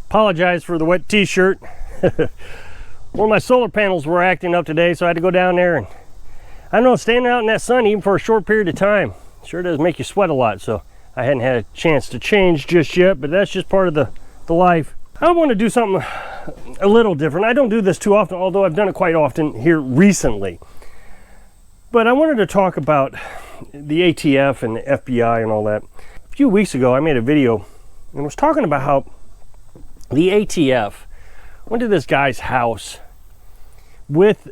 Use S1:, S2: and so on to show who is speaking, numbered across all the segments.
S1: Apologize for the wet t-shirt. One of my solar panels were acting up today, so I had to go down there, and I don't know, standing out in that sun even for a short period of time sure does make you sweat a lot. So I hadn't had a chance to change just yet, but that's just part of the life. I want to do something a little different. I don't do this too often, although I've done it quite often here recently. But I wanted to talk about the ATF and the FBI and all that. A few weeks ago, I made a video and was talking about how the ATF went to this guy's house with,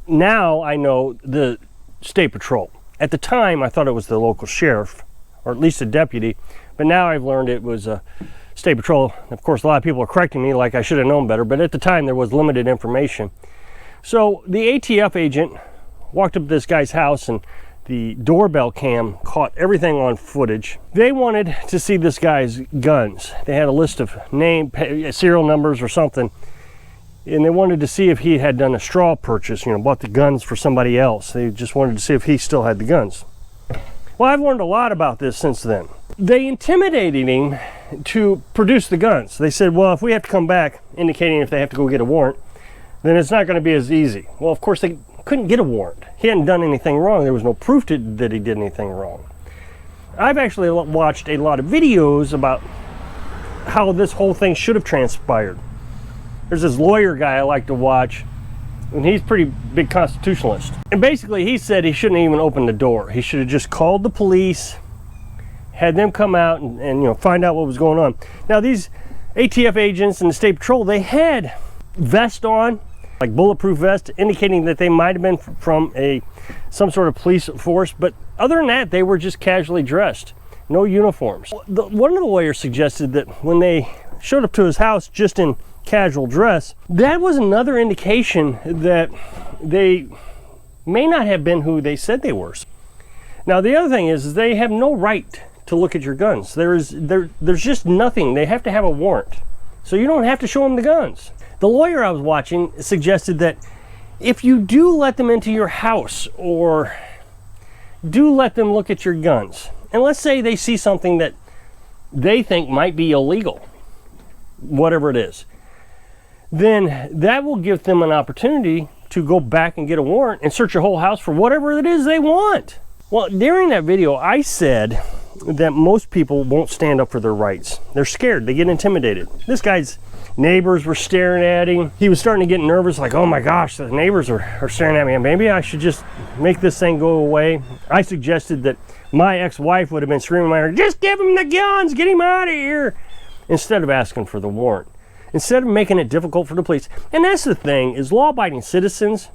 S1: now I know, the state patrol. At the time, I thought it was the local sheriff, or at least a deputy, but now I've learned it was a state patrol. Of course, a lot of people are correcting me like I should have known better, but at the time there was limited information. So the ATF agent walked up to this guy's house, and the doorbell cam caught everything on footage. They wanted to see this guy's guns. They had a list of serial numbers or something, and they wanted to see if he had done a straw purchase, bought the guns for somebody else. They just wanted to see if he still had the guns. Well, I've learned a lot about this since then. They intimidated him to produce the guns. They said, well, if we have to come back indicating if they have to go get a warrant, then it's not going to be as easy. Well, of course, they couldn't get a warrant. He hadn't done anything wrong. There was no proof that he did anything wrong. I've actually watched a lot of videos about how this whole thing should have transpired. There's this lawyer guy I like to watch, and he's a pretty big constitutionalist. And basically he said he shouldn't even open the door. He should have just called the police, had them come out and find out what was going on. Now these ATF agents and the state patrol, they had vests on, like bulletproof vests, indicating that they might have been from some sort of police force, but other than that, they were just casually dressed, no uniforms. One of the lawyers suggested that when they showed up to his house just in casual dress, that was another indication that they may not have been who they said they were. Now the other thing is they have no right to look at your guns. There's just nothing. They have to have a warrant, so you don't have to show them the guns. The lawyer I was watching suggested that if you do let them into your house or do let them look at your guns, and let's say they see something that they think might be illegal, whatever it is, then that will give them an opportunity to go back and get a warrant and search your whole house for whatever it is they want. Well, during that video, I said that most people won't stand up for their rights. They're scared. They get intimidated. This guy's neighbors were staring at him. He was starting to get nervous, like, oh my gosh, the neighbors are staring at me. Maybe I should just make this thing go away. I suggested that my ex-wife would have been screaming at her, just give him the guns, get him out of here, instead of asking for the warrant, instead of making it difficult for the police. And that's the thing, is law-abiding citizens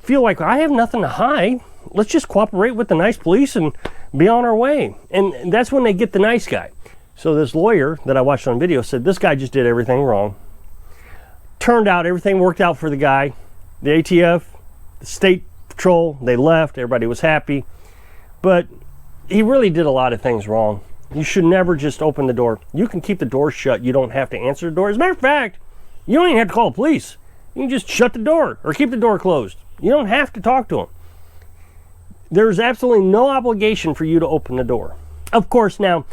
S1: feel like, I have nothing to hide. Let's just cooperate with the nice police and be on our way. And that's when they get the nice guy. So this lawyer that I watched on video said this guy just did everything wrong. Turned out everything worked out for the guy. The ATF, the state patrol, they left. Everybody was happy. But he really did a lot of things wrong. You should never just open the door. You can keep the door shut. You don't have to answer the door. As a matter of fact, you don't even have to call the police. You can just shut the door or keep the door closed. You don't have to talk to them. There's absolutely no obligation for you to open the door. Of course, now,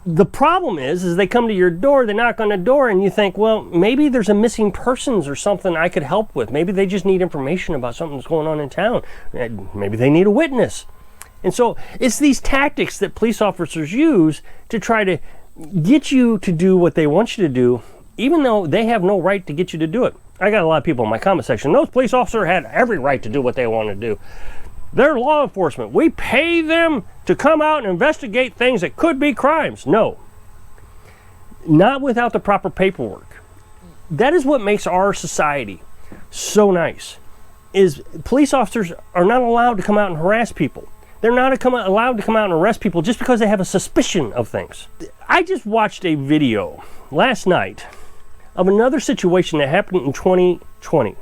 S1: the problem is they come to your door, they knock on the door, and you think, well, maybe there's a missing persons or something I could help with. Maybe they just need information about something that's going on in town. Maybe they need a witness. And so it's these tactics that police officers use to try to get you to do what they want you to do, even though they have no right to get you to do it. I got a lot of people in my comment section. Those police officers had every right to do what they want to do. They're law enforcement. We pay them to come out and investigate things that could be crimes. No. Not without the proper paperwork. That is what makes our society so nice, is police officers are not allowed to come out and harass people. They're not allowed to come out and arrest people just because they have a suspicion of things. I just watched a video last night of another situation that happened in 2020.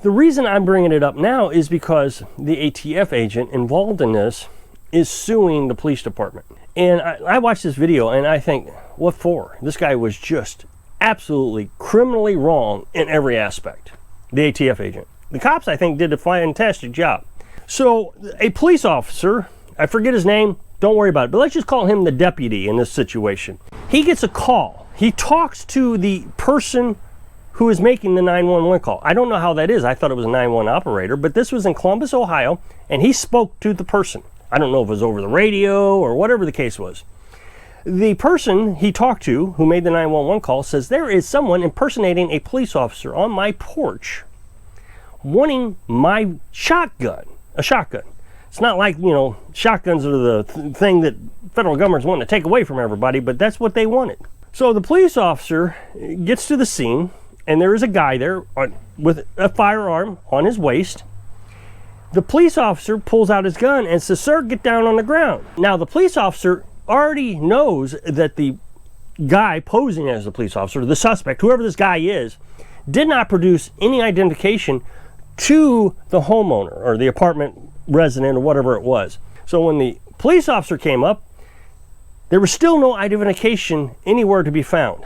S1: The reason I'm bringing it up now is because the ATF agent involved in this is suing the police department. And I watched this video and I think, what for? This guy was just absolutely criminally wrong in every aspect. The ATF agent. The cops, I think, did a fantastic job. So a police officer, I forget his name, don't worry about it, but let's just call him the deputy in this situation. He gets a call he talks to the person who is making the 911 call. I don't know how that is. I thought it was a 911 operator, but this was in Columbus, Ohio, and he spoke to the person. I don't know if it was over the radio or whatever the case was. The person he talked to, who made the 911 call, says there is someone impersonating a police officer on my porch, wanting my shotgun, a shotgun. It's not like, you know, shotguns are the thing that federal government's wanting to take away from everybody, but that's what they wanted. So the police officer gets to the scene, and there is a guy there with a firearm on his waist. The police officer pulls out his gun and says, "Sir, get down on the ground." Now, the police officer already knows that the guy posing as the police officer, the suspect, whoever this guy is, did not produce any identification to the homeowner or the apartment resident or whatever it was. So when the police officer came up, there was still no identification anywhere to be found.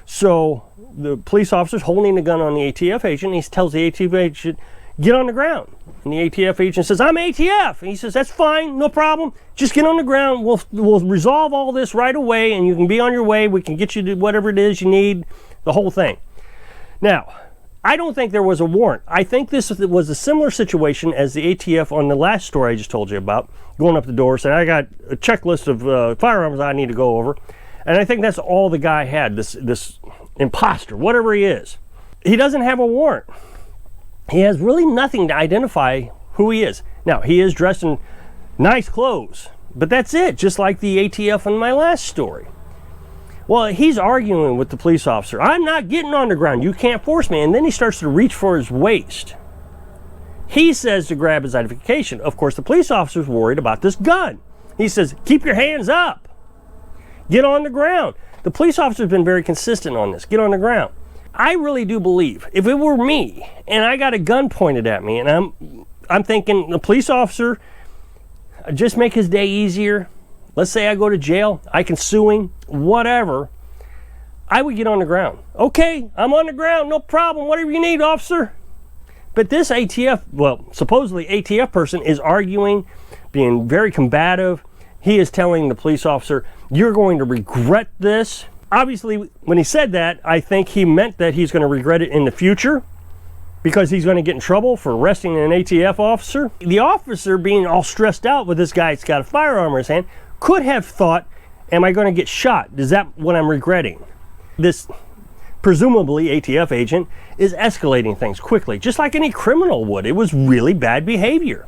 S1: So the police officer's holding the gun on the ATF agent, and he tells the ATF agent, "Get on the ground." And the ATF agent says, "I'm ATF." And he says, "That's fine, no problem. Just get on the ground. We'll resolve all this right away, and you can be on your way. We can get you to whatever it is you need, the whole thing." Now, I don't think there was a warrant. I think this was a similar situation as the ATF on the last story I just told you about, going up the door, saying, "I got a checklist of firearms I need to go over." And I think that's all the guy had, this imposter, whatever he is. He doesn't have a warrant. He has really nothing to identify who he is. Now, he is dressed in nice clothes, but that's it, just like the ATF in my last story. Well, he's arguing with the police officer. "I'm not getting on the ground. You can't force me." And then he starts to reach for his waist. He says to grab his identification. Of course, the police officer's worried about this gun. He says, "Keep your hands up. Get on the ground." The police officer's been very consistent on this. Get on the ground. I really do believe if it were me and I got a gun pointed at me and I'm thinking the police officer, just make his day easier. Let's say I go to jail, I can sue him, whatever. I would get on the ground. "Okay, I'm on the ground, no problem, whatever you need, officer." But this ATF, well, supposedly ATF person is arguing, being very combative. He is telling the police officer, "You're going to regret this." Obviously, when he said that, I think he meant that he's going to regret it in the future because he's going to get in trouble for arresting an ATF officer. The officer, being all stressed out with this guy that's got a firearm in his hand, could have thought, "Am I going to get shot? Is that what I'm regretting?" This presumably ATF agent is escalating things quickly, just like any criminal would. It was really bad behavior.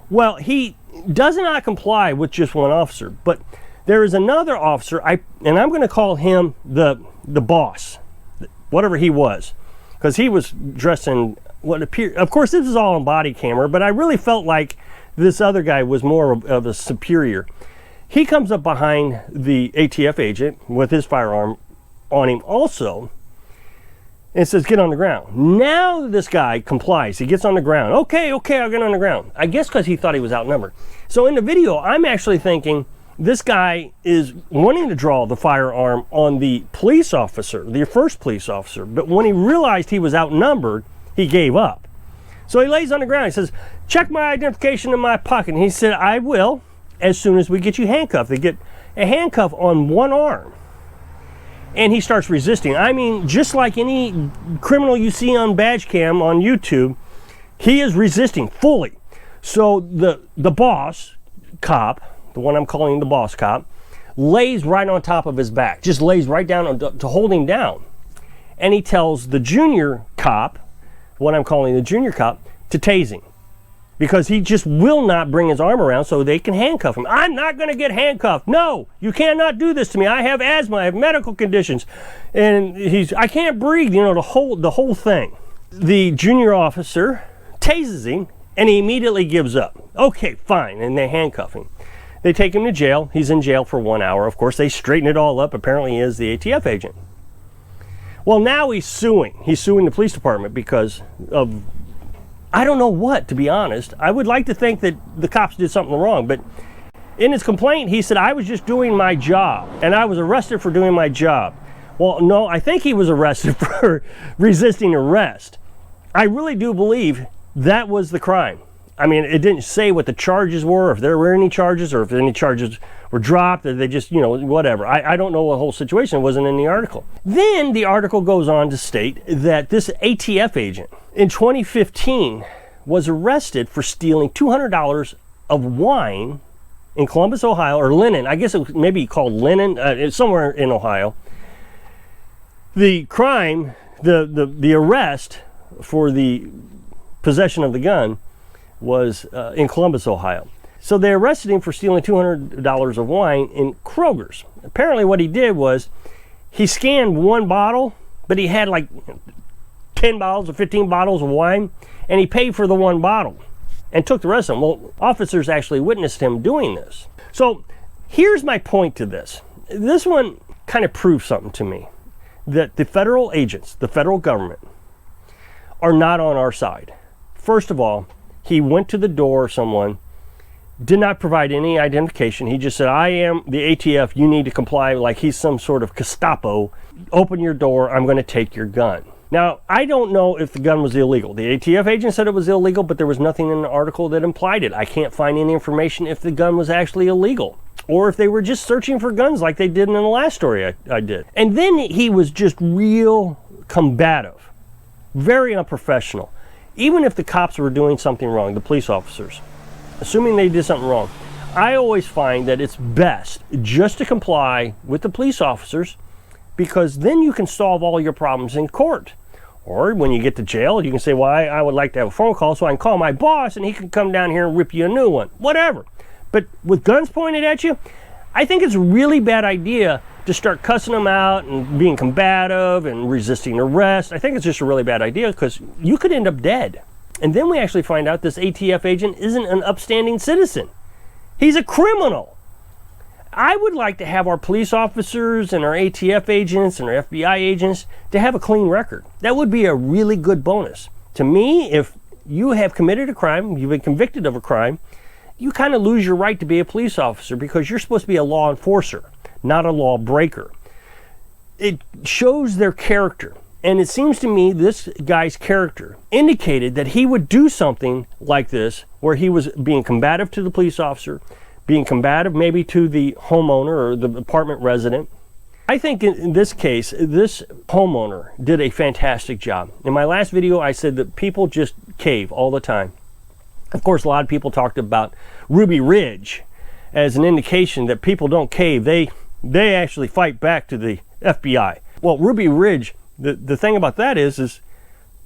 S1: Well, he does not comply with just one officer, but there is another officer, and I'm going to call him the boss, whatever he was, because he was dressed in what appeared, of course this is all on body camera, but I really felt like this other guy was more of a superior. He comes up behind the ATF agent with his firearm on him also and says, "Get on the ground." Now this guy complies. He gets on the ground. Okay, I'll get on the ground. I guess because he thought he was outnumbered. So in the video, I'm actually thinking this guy is wanting to draw the firearm on the police officer, the first police officer, but when he realized he was outnumbered, he gave up. So he lays on the ground. He says, "Check my identification in my pocket." And he said, "I will, as soon as we get you handcuffed." They get a handcuff on one arm. And he starts resisting. I mean, just like any criminal you see on badge cam on YouTube, he is resisting fully. So the boss cop, the one I'm calling the boss cop, lays right on top of his back, just lays right down to hold him down. And he tells the junior cop, what I'm calling the junior cop, to tase him, because he just will not bring his arm around so they can handcuff him. "I'm not going to get handcuffed. No, you cannot do this to me. I have asthma. I have medical conditions, and I can't breathe." You know, the whole thing. The junior officer tases him, and he immediately gives up. Okay, fine, and they handcuff him. They take him to jail. He's in jail for 1 hour. Of course, they straighten it all up. Apparently, he is the ATF agent. Well, now he's suing. He's suing the police department because of, I don't know what, to be honest. I would like to think that the cops did something wrong, but in his complaint, he said, "I was just doing my job, and I was arrested for doing my job." Well, no, I think he was arrested for resisting arrest. I really do believe that was the crime. I mean, it didn't say what the charges were, if there were any charges, or if any charges were dropped, or they just, you know, whatever. I don't know the whole situation. It wasn't in the article. Then the article goes on to state that this ATF agent in 2015 was arrested for stealing $200 of wine in Columbus, Ohio, or linen. I guess it was maybe called linen. It's somewhere in Ohio. The crime, the arrest for the possession of the gun was in Columbus, Ohio. So they arrested him for stealing $200 of wine in Kroger's. Apparently what he did was he scanned one bottle, but he had like 10 bottles or 15 bottles of wine, and he paid for the one bottle and took the rest of them. Well, officers actually witnessed him doing this. So here's my point to this. This one kind of proves something to me, that the federal agents, the federal government, are not on our side. First of all, he went to the door of someone, did not provide any identification. He just said, I am the ATF, you need to comply, like he's some sort of Gestapo. Open your door, I'm going to take your gun. Now, I don't know if the gun was illegal. The ATF agent said it was illegal, but there was nothing in the article that implied it. I can't find any information if the gun was actually illegal, or if they were just searching for guns like they did in the last story I did. And then he was just real combative, very unprofessional. Even if the cops were doing something wrong, the police officers, assuming they did something wrong, I always find that it's best just to comply with the police officers, because then you can solve all your problems in court. Or when you get to jail, you can say, well, I would like to have a phone call so I can call my boss and he can come down here and rip you a new one, whatever. But with guns pointed at you, I think it's a really bad idea to start cussing them out and being combative and resisting arrest. I think it's just a really bad idea, because you could end up dead. And then we actually find out this ATF agent isn't an upstanding citizen. He's a criminal. I would like to have our police officers and our ATF agents and our FBI agents to have a clean record. That would be a really good bonus. To me, if you have committed a crime, you've been convicted of a crime, you kind of lose your right to be a police officer, because you're supposed to be a law enforcer, not a law breaker. It shows their character. And it seems to me this guy's character indicated that he would do something like this, where he was being combative to the police officer, being combative maybe to the homeowner or the apartment resident. I think in this case, this homeowner did a fantastic job. In my last video, I said that people just cave all the time. Of course, a lot of people talked about Ruby Ridge as an indication that people don't cave. They actually fight back to the FBI. Well, Ruby Ridge, the thing about that is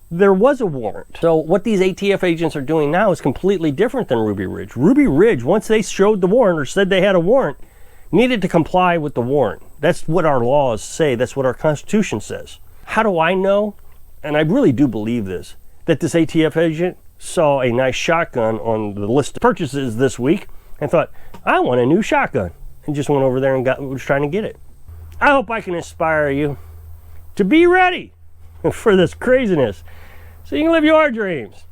S1: there was a warrant. So what these ATF agents are doing now is completely different than Ruby Ridge. Ruby Ridge, once they showed the warrant or said they had a warrant, needed to comply with the warrant. That's what our laws say. That's what our Constitution says. How do I know? And I really do believe this, that this ATF agent saw a nice shotgun on the list of purchases this week and thought, I want a new shotgun, and just went over there and was trying to get it. I hope I can inspire you to be ready for this craziness so you can live your dreams.